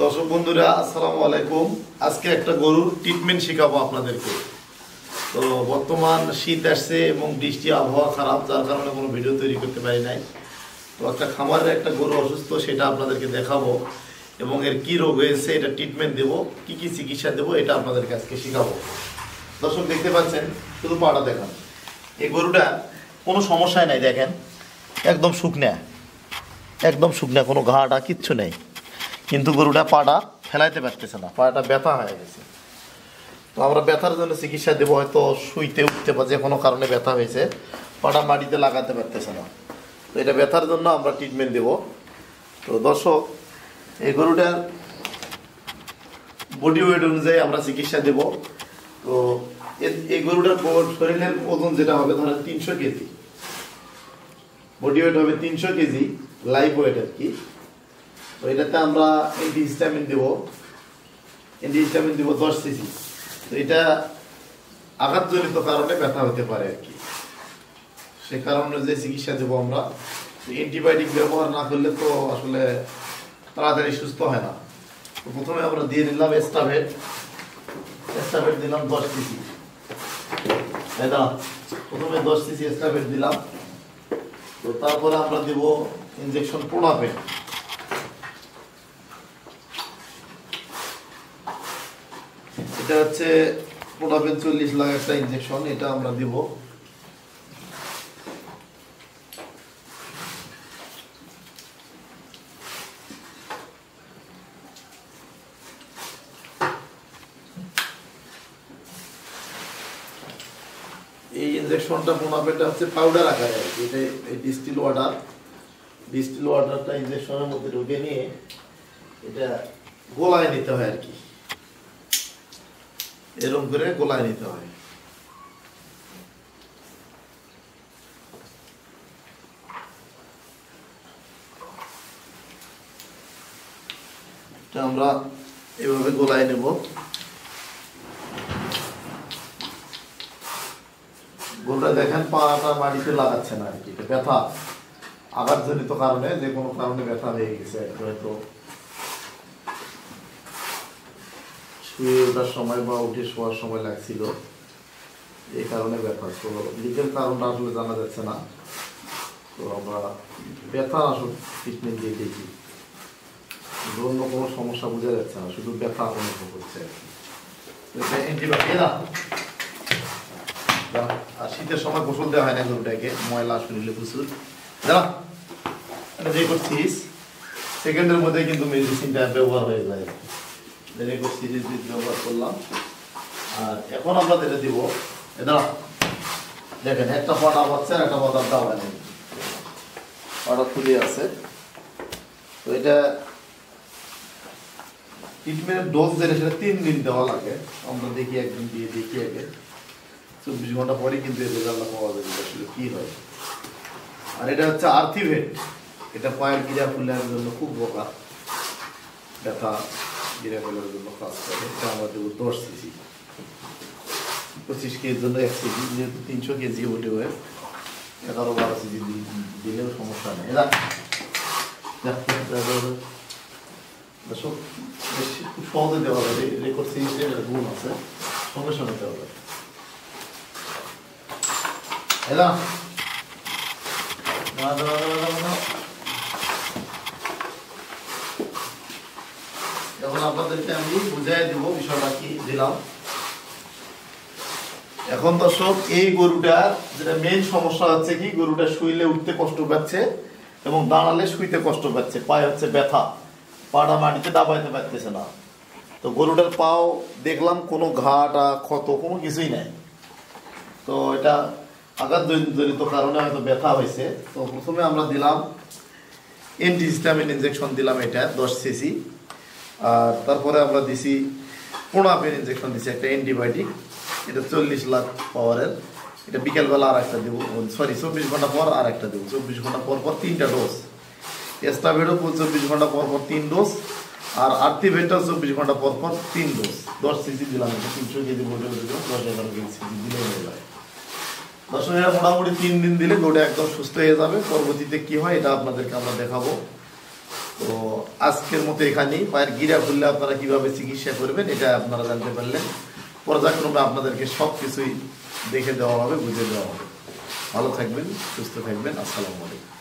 দর্শক বন্ধুরা আসসালামু আলাইকুম। আজকে একটা গরুর ট্রিটমেন্ট শেখাবো আপনাদেরকে। তো বর্তমান শীত আসছে এবং বৃষ্টি আবহাওয়া খারাপ, যার কারণে কোনো ভিডিও তৈরি করতে পারি নাই। তো একটা খামারের একটা গরু অসুস্থ, সেটা আপনাদেরকে দেখাবো এবং এর কি রোগ হয়েছে, এটা ট্রিটমেন্ট দেবো, কি কি চিকিৎসা দেবো, এটা আপনাদেরকে আজকে শেখাবো। দর্শক দেখতে পাচ্ছেন, শুধু পাটা দেখান। এই গরুটা কোনো সমস্যায় নাই, দেখেন একদম শুকনা, একদম শুকনা, কোনো ঘাটা কিচ্ছু নেই। কিন্তু গরুটা পাটা ফেলাইতে পারতেছে না, পাটা ব্যথা হয়ে গেছে। তো আমরা ব্যথার জন্য চিকিৎসা দেবো, হয়তো শুইতে উঠতে বা যে কোনো কারণে ব্যথা হয়েছে, পাটা মাটিতে লাগাতে পারতেছে না। তো এটা ব্যথার জন্য আমরা ট্রিটমেন্ট দেব। তো দর্শক, এই গরুটার বডি ওয়েট অনুযায়ী আমরা চিকিৎসা দেব। তো এই গরুটার শরীরের ওজন যেটা হবে ধরেন 300 কেজি, বডি ওয়েট হবে 300 কেজি, লাইভ ওয়েট আর কি। তো এটাতে আমরা অ্যান্টিহিস্টামিন দেব 10 সিসি। তো এটা আঘাতজনিত কারণে ব্যথা হতে পারে আর কি, সে কারণে যে চিকিৎসা দেবো আমরা। অ্যান্টিবায়োটিক ব্যবহার না করলে তো আসলে তাড়াতাড়ি সুস্থ হয় না। তো প্রথমে আমরা দিয়ে নিলাম এস্টাভেট দিলাম 10 সিসি, তাই না? প্রথমে 10 সিসি এস্টাভেট দিলাম। তো তারপরে আমরা দেব ইনজেকশন প্রোনাপেন। এটা হচ্ছে প্রোনাপেন 40 লাখ একটা ইনজেকশন, এটা আমরা দিব। এই ইনজেকশনটা প্রোনাপেনটা হচ্ছে পাউডার আকারে আর কি। এটা এই ডিস্টিল ওয়াটারটা ইনজেকশনের মধ্যে ঢুকে নিয়ে এটা গোলায় নিতে হয় আর কি, এরকম করে গোলায় নিতে হয়। আমরা এভাবে গোলায় নেব। গরুটা দেখেন পাটা মাটিতে লাগাচ্ছে না আর কি, এটা ব্যথা আঘাতজনিত কারণে, যে কোনো কারণে ব্যথা হয়ে গেছে। হয়তো শুয়ে ওঠার সময় বা উঠে শোয়ার সময় লাগছিল, এই কারণে ব্যথা। তো লিগের কারণটা আসলে জানা যাচ্ছে না। তো আমরা ব্যথা আসলে ট্রিটমেন্ট দিয়ে দিয়েছি, অন্য কোনো সমস্যা বোঝা যাচ্ছে না, শুধু ব্যথা অনুভব হচ্ছে আর কি। আর শীতের সময় গোসল দেওয়া হয় না গরুটাকে, ময়লা শরীরে প্রচুর। জানা যে করছিস সেকেন্ডের মধ্যে কিন্তু মেডিসিনটা ব্যবহার হয়ে যায়। ব্যবহার করলাম। আর এখন আমরা যেটা দিব, এটা দেখেন একটা পাটা হচ্ছে আর একটা পাতার দেওয়া নেই, পাটা খুলে আছে। তো এটা ট্রিটমেন্টের ডোজ যেটা, সেটা 3 দিন দেওয়া লাগে। আমরা দেখি একদিন দিয়ে দেখি আগে, 24 ঘন্টা পরে কিন্তু এর রেজাল্ট পাওয়া যাবে আসলে কি হয়। আর এটা হচ্ছে আর্থিভেট, এটা পায়ের গিরা ফুলের জন্য খুব উপকার, ব্যথা গিরা ফুলের জন্য কাজ করে। এটা আমরা দেবো 10 সিসি, 25 কেজির জন্য 1 সিসি, যেহেতু 300 কেজি ওঠে হয়ে 11-12 সিসি দিলেও সমস্যা নেই। খুব সহজে দেওয়া যাবে, রেকর্ড সিরিজের গুণ আছে, সঙ্গে সঙ্গে দেওয়া যাবে। এখন আপনাদেরকে আমি বুঝাই দেব বিষয়টা কি দিলাম। এখন দর্শক, এই গরুটার যেটা মেইন সমস্যা হচ্ছে কি, গরুটা শুইলে উঠতে কষ্ট পাচ্ছে এবং দাঁড়ালে শুইতে কষ্ট পাচ্ছে, পায়ে হচ্ছে ব্যথা, পাটা মাটিতে দাবাইতে পারতেছে না। তো গরুটার পাও দেখলাম কোনো ঘাটা ক্ষত কোনো কিছুই নাই। তো এটা আঘাতজনিত কারণে হয়তো ব্যথা হয়েছে। তো প্রথমে আমরা দিলাম অ্যান্টিহিস্টামিন ইনজেকশন দিলাম, এটা 10 সিসি। আর তারপরে আমরা দিছি প্রোনাপেন ইনজেকশন দিছি, একটা অ্যান্টিবায়োটিক, এটা 40 লাখ পাওয়ারের। এটা বিকেলবেলা আর একটা দেবো, 24 ঘন্টা পর আর একটা দেবো, 24 ঘন্টা পর পর 3টা ডোজ। এস্টাভেটও 24 ঘন্টা পর পর 3 ডোজ, আর আর্থিভেটও 24 ঘন্টা পর পর 3 ডোজ। 10 সিসি দিলাম, এটা 300 কেজি বটে 10-11 কেজি সিসি দিলে হয়ে যায়। দর্শকেরা মোটামুটি 3 দিন দিলে গরুটা একদম সুস্থ হয়ে যাবে। পরবর্তীতে কি হয় এটা আপনাদেরকে আমরা দেখাবো। তো আজকের মতো এখানেই। পায়ের গিরা খুললে আপনারা কিভাবে চিকিৎসা করবেন এটা আপনারা জানতে পারলেন। পর্যায়ক্রমে আপনাদেরকে সব কিছুই দেখে দেওয়া হবে, বুঝে দেওয়া হবে। ভালো থাকবেন, সুস্থ থাকবেন। আসসালামু আলাইকুম।